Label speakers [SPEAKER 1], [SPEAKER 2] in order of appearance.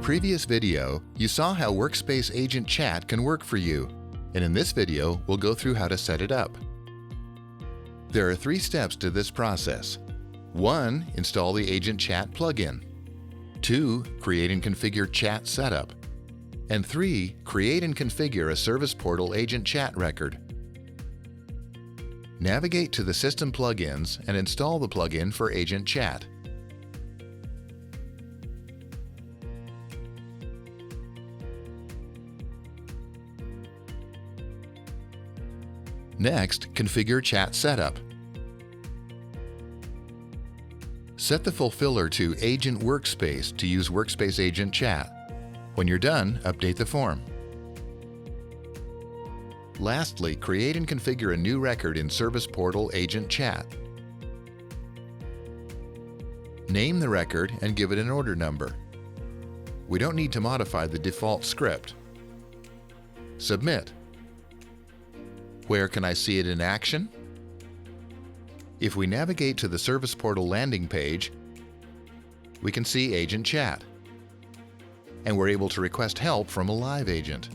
[SPEAKER 1] previous video, you saw how Workspace Agent Chat can work for you, and in this video, we'll go through how to set it up. There are 3 steps to this process. 1. Install the Agent Chat plugin. 2. Create and configure Chat Setup. And 3. Create and configure a Service Portal Agent Chat record. Navigate to the System Plugins and install the plugin for Agent Chat. Next, configure Chat Setup. Set the fulfiller to Agent Workspace to use Workspace Agent Chat. When you're done, update the form. Lastly, create and configure a new record in Service Portal Agent Chat. Name the record and give it an order number. We don't need to modify the default script. Submit. Where can I see it in action? If we navigate to the Service Portal landing page, we can see Agent Chat, and we're able to request help from a live agent.